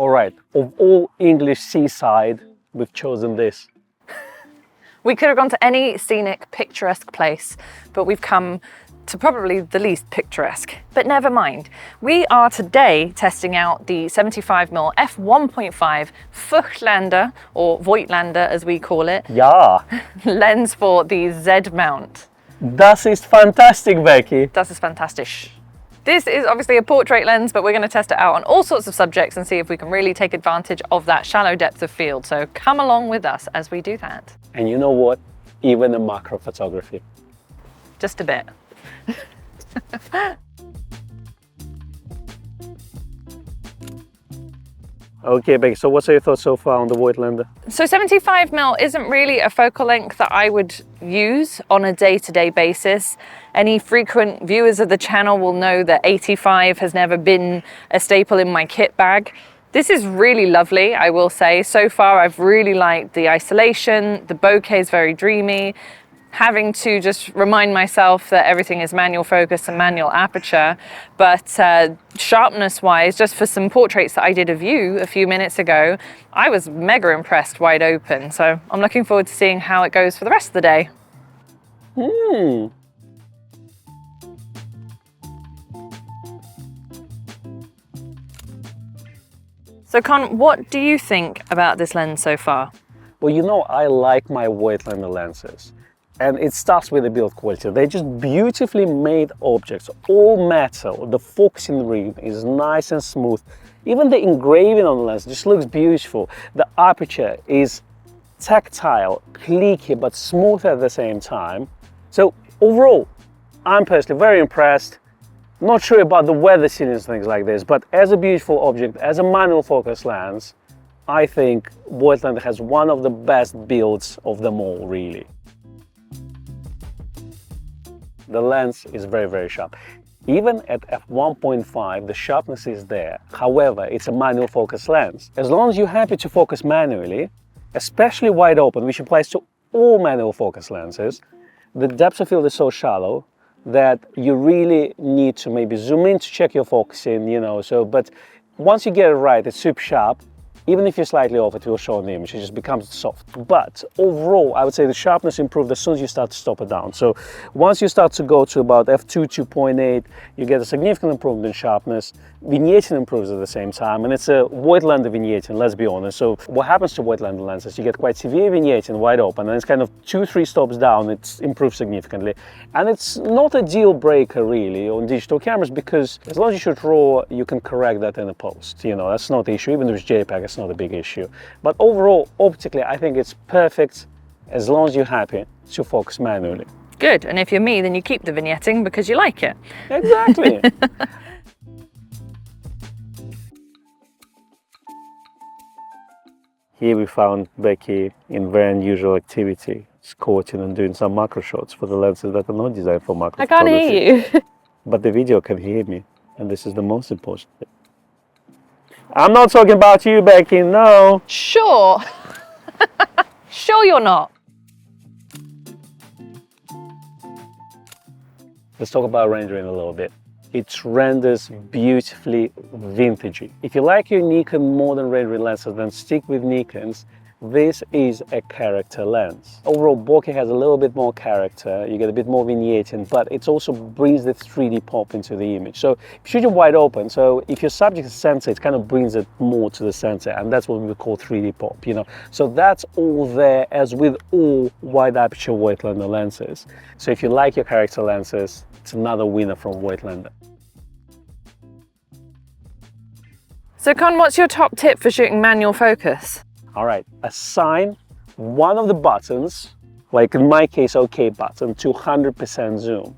All right, of all English seaside, we've chosen this. We could have gone to any scenic, picturesque place, but we've come to probably the least picturesque. But never mind. We are today testing out the 75mm f1.5 Voigtlander, or Voigtlander as we call it, Ja, lens for the Z mount. das ist fantastic, Becky. Das ist fantastisch. This is obviously a portrait lens, but we're going to test it out on all sorts of subjects and see if we can really take advantage of that shallow depth of field. So come along with us as we do that. And you know what? Even in macro photography. Just a bit. Okay, Becky, so what's your thoughts so far on the Voigtlander? So 75mm isn't really a focal length that I would use on a day-to-day basis. Any frequent viewers of the channel will know that 85 has never been a staple in my kit bag. This is really lovely, I will say. So far, I've really liked the isolation. The bokeh is very dreamy. Having to just remind myself that everything is manual focus and manual aperture, but sharpness wise, just for some portraits that I did of you a few minutes ago, I was mega impressed wide open. So I'm looking forward to seeing how it goes for the rest of the day. So Con, what do you think about this lens so far? Well, you know, I like my Voigtlander lenses. And it starts with the build quality. They're just beautifully made objects, all metal. The focusing ring is nice and smooth. Even the engraving on the lens just looks beautiful. The aperture is tactile, clicky, but smooth at the same time. So overall, I'm personally very impressed. Not sure about the weather sealings and things like this, but as a beautiful object, as a manual focus lens, I think Voigtlander has one of the best builds of them all, really. The lens is very, very sharp. Even at f1.5, the sharpness is there. However, it's a manual focus lens. As long as you're happy to focus manually, especially wide open, which applies to all manual focus lenses, the depth of field is so shallow that you really need to maybe zoom in to check your focusing, you know, but once you get it right, it's super sharp. Even if you're slightly off, it will show in the image, it just becomes soft. But overall, I would say the sharpness improved as soon as you start to stop it down. So once you start to go to about f2, 2.8, you get a significant improvement in sharpness. Vignetting improves at the same time, and it's a Voigtlander vignetting, let's be honest. So what happens to Voigtlander lenses? You get quite severe vignetting wide open, and it's kind of 2-3 stops down, it's improved significantly. And it's not a deal breaker really on digital cameras, because as long as you shoot RAW, you can correct that in the post. You know, that's not the issue. Even if it's JPEG, it's not a big issue. But overall, optically, I think it's perfect as long as you're happy to focus manually. Good, and if you're me, then you keep the vignetting because you like it. Exactly. Here we found Becky in very unusual activity, squatting and doing some macro shots for the lenses that are not designed for macro photography. I can't hear you. But the video can hear me, and this is the most important thing. I'm not talking about you, Becky, no. Sure. Sure you're not. Let's talk about rendering a little bit. It renders beautifully vintagey. If you like your Nikon modern rendering lenses, then stick with Nikons. This is a character lens. Overall, bokeh has a little bit more character, you get a bit more vignetting, but it also brings the 3D pop into the image. So if you shoot it wide open, so if your subject is center, it kind of brings it more to the center, and that's what we call 3D pop, you know. So that's all there, as with all wide aperture Voigtlander lenses. So if you like your character lenses, it's another winner from Voigtlander. So Con, what's your top tip for shooting manual focus? All right, assign one of the buttons, like in my case, OK button, to 100% zoom.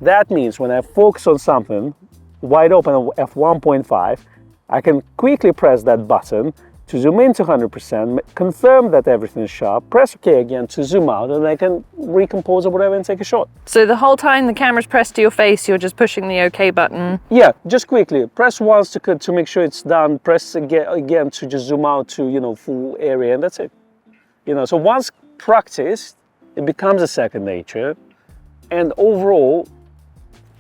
That means when I focus on something wide open at f1.5, I can quickly press that button to zoom in to 100%, confirm that everything is sharp, press OK again to zoom out, and I can recompose or whatever and take a shot. So the whole time the camera's pressed to your face, you're just pushing the OK button? Yeah, just quickly. Press once to make sure it's done, press again to just zoom out to, you know, full area, and that's it. You know, so once practiced, it becomes a second nature, and overall,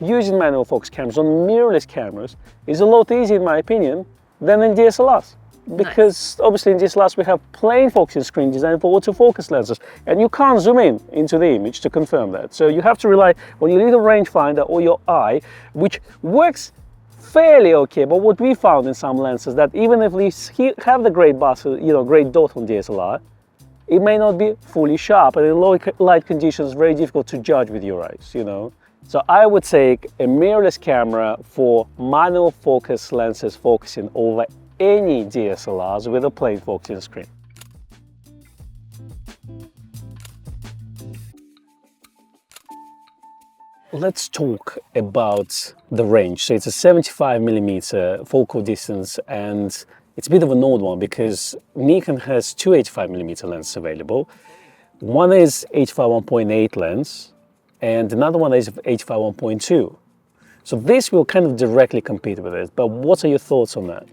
using manual focus cameras on mirrorless cameras is a lot easier, in my opinion, than in DSLRs. because obviously in DSLRs we have plain focusing screen designed for autofocus lenses, and you can't zoom in into the image to confirm that. So you have to rely on your little rangefinder or your eye, which works fairly okay. But what we found in some lenses that even if we have the great buffer, great dot on DSLR, it may not be fully sharp, and in low light conditions, very difficult to judge with your eyes, So I would take a mirrorless camera for manual focus lenses focusing over any DSLRs with a plain focusing screen. Let's talk about the range. So it's a 75mm focal distance, and it's a bit of an odd one because Nikon has two 85mm lenses available. One is 85-1.8 lens, and another one is 85-1.2. So this will kind of directly compete with it, but what are your thoughts on that?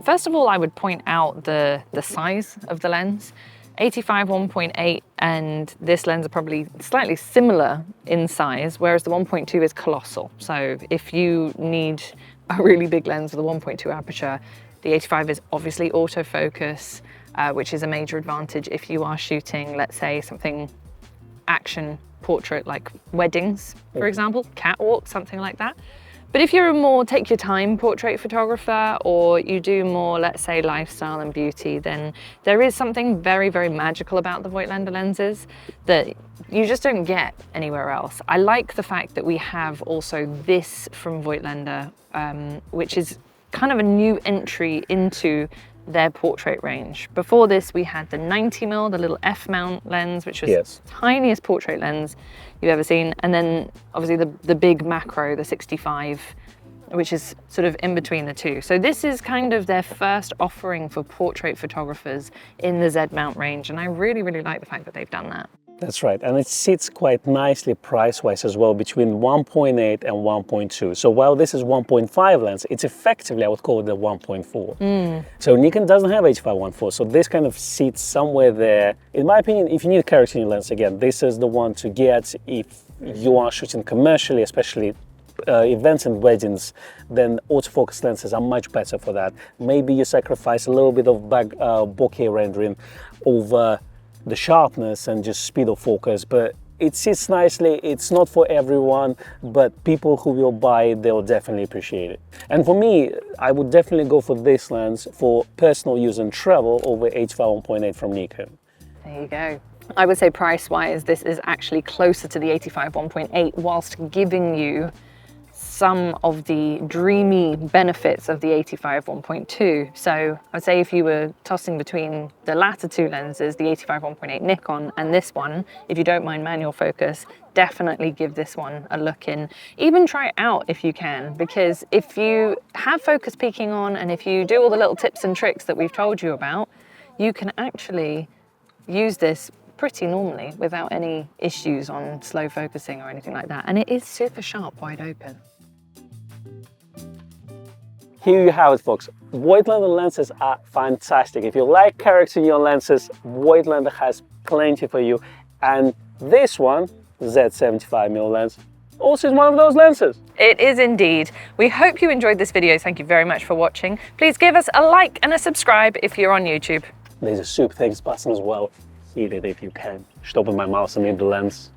First of all, I would point out the size of the lens. 85-1.8 and this lens are probably slightly similar in size, whereas the 1.2 is colossal. So if you need a really big lens with a 1.2 aperture, the 85 is obviously autofocus, which is a major advantage if you are shooting, let's say, something action portrait like weddings, for example, catwalk, something like that. But if you're a more take your time portrait photographer, or you do more, let's say, lifestyle and beauty, then there is something very, very magical about the Voigtlander lenses that you just don't get anywhere else. I like the fact that we have also this from Voigtlander, which is kind of a new entry into their portrait range. Before this, we had the 90mm, the little F-mount lens, which was the tiniest portrait lens you've ever seen. And then obviously the big macro, the 65, which is sort of in between the two. So this is kind of their first offering for portrait photographers in the Z mount range. And I really, really like the fact that they've done that. That's right, and it sits quite nicely price-wise as well between 1.8 and 1.2. So while this is 1.5 lens, it's effectively, I would call it the 1.4. So Nikon doesn't have 85-1.4, so this kind of sits somewhere there. In my opinion, if you need a character in your lens, again, this is the one to get if you are shooting commercially, especially events and weddings. Then autofocus lenses are much better for that. Maybe you sacrifice a little bit of bokeh rendering over the sharpness and just speed of focus, but it sits nicely. It's not for everyone, but people who will buy it, they'll definitely appreciate it. And for me, I would definitely go for this lens for personal use and travel over 85-1.8 from Nikon. There you go. I would say price-wise, this is actually closer to the 85-1.8 whilst giving you some of the dreamy benefits of the 85-1.2. So I'd say if you were tossing between the latter two lenses, the 85-1.8 Nikon and this one, if you don't mind manual focus, definitely give this one a look in. Even try it out if you can, because if you have focus peaking on and if you do all the little tips and tricks that we've told you about, you can actually use this pretty normally without any issues on slow focusing or anything like that. And it is super sharp wide open. Here you have it, folks. Voigtlander lenses are fantastic. If you like character in your lenses, Voigtlander has plenty for you. And this one, Z6iii lens, also is one of those lenses. It is indeed. We hope you enjoyed this video. Thank you very much for watching. Please give us a like and a subscribe if you're on YouTube. There's a super thanks button as well. Hit it if you can. Just open my mouth and hit the lens.